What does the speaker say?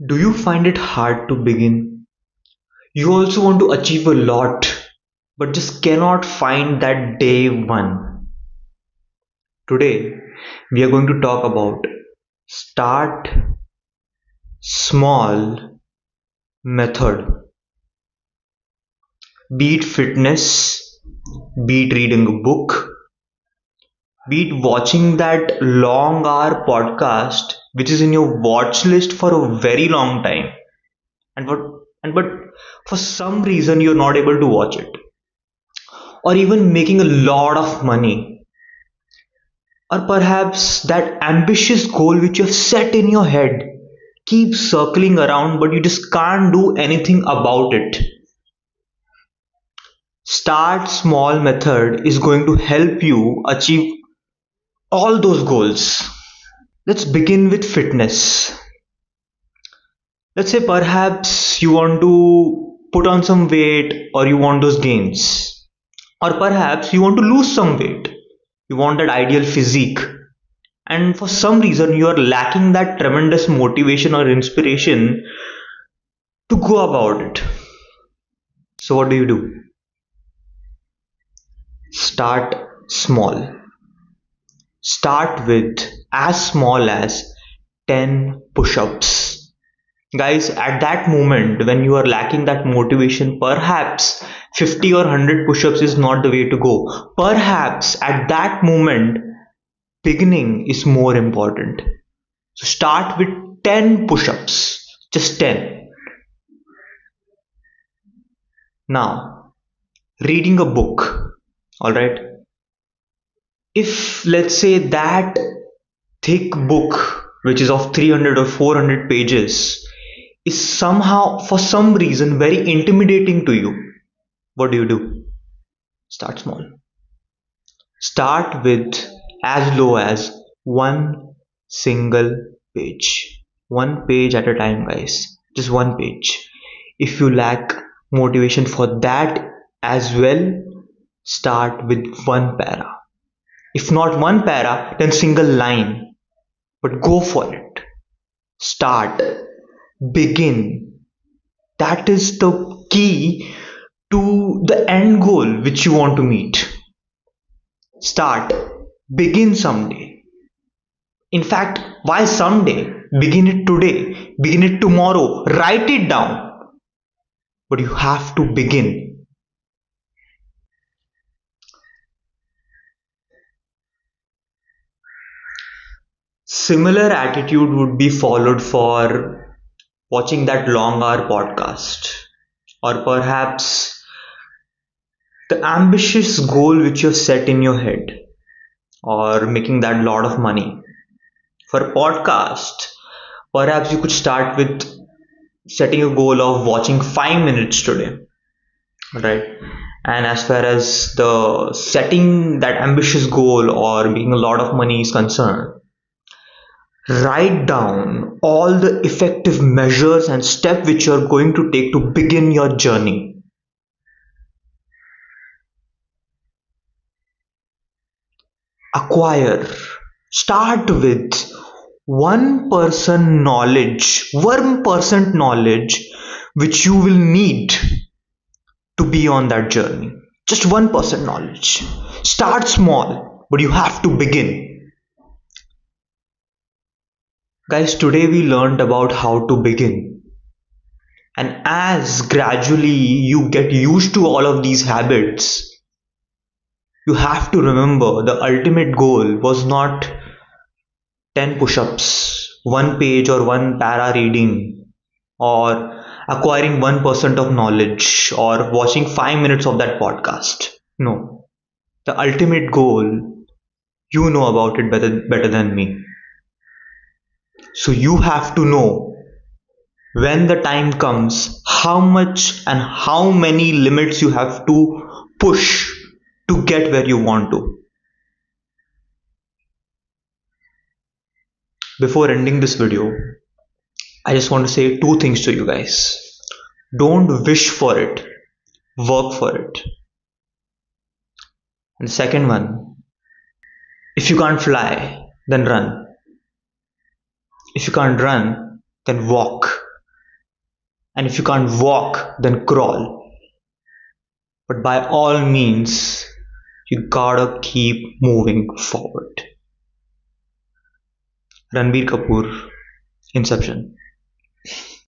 Do you find it hard to begin? You also want to achieve a lot, but just cannot find that day one. Today, we are going to talk about start small method. Be it fitness, be it reading a book, be it watching that long hour podcast which is in your watch list for a very long time and what and but for some reason you're not able to watch it, or even making a lot of money, or perhaps that ambitious goal which you've set in your head keeps circling around but you just can't do anything about it. Start small method is going to help you achieve all those goals. Let's begin with fitness. Let's say perhaps you want to put on some weight or you want those gains, or perhaps you want to lose some weight, you want that ideal physique, and for some reason you are lacking that tremendous motivation or inspiration to go about it. So what do? Start small. Start with as small as 10 push-ups. Guys, at that moment when you are lacking that motivation, perhaps 50 or 100 push-ups is not the way to go. Perhaps at that moment, beginning is more important. So start with 10 push-ups, just 10. Now, reading a book, all right? If let's say that thick book, which is of 300 or 400 pages, is somehow, for some reason, very intimidating to you, what do? Start small. Start with as low as one single page. One page at a time, guys. Just one page. If you lack motivation for that as well, start with one para. If not one para, then single line. But go for it. Start. Begin. That is the key to the end goal which you want to meet. Start. Begin someday. In fact, why someday? Begin it today. Begin it tomorrow. Write it down. But you have to begin. Similar attitude would be followed for watching that long hour podcast, or perhaps the ambitious goal which you've set in your head, or making that lot of money. For podcast, perhaps you could start with setting a goal of watching 5 minutes today, right? And as far as the setting that ambitious goal or making a lot of money is concerned, write down all the effective measures and steps which you're going to take to begin your journey. Acquire. Start with 1% knowledge which you will need to be on that journey. Just 1% knowledge. Start small, but you have to begin. Guys, today we learned about how to begin. And as gradually you get used to all of these habits, you have to remember the ultimate goal was not 10 push-ups, one page or one para reading, or acquiring 1% of knowledge, or watching 5 minutes of that podcast. No. The ultimate goal, you know about it better than me. So you have to know when the time comes how much and how many limits you have to push to get where you want to. Before ending this video, I just want to say two things to you guys. Don't wish for it, work for it. And the second one, if you can't fly, then run. If you can't run, then walk. And if you can't walk, then crawl. But by all means, you gotta keep moving forward. Ranbir Kapoor, Inception.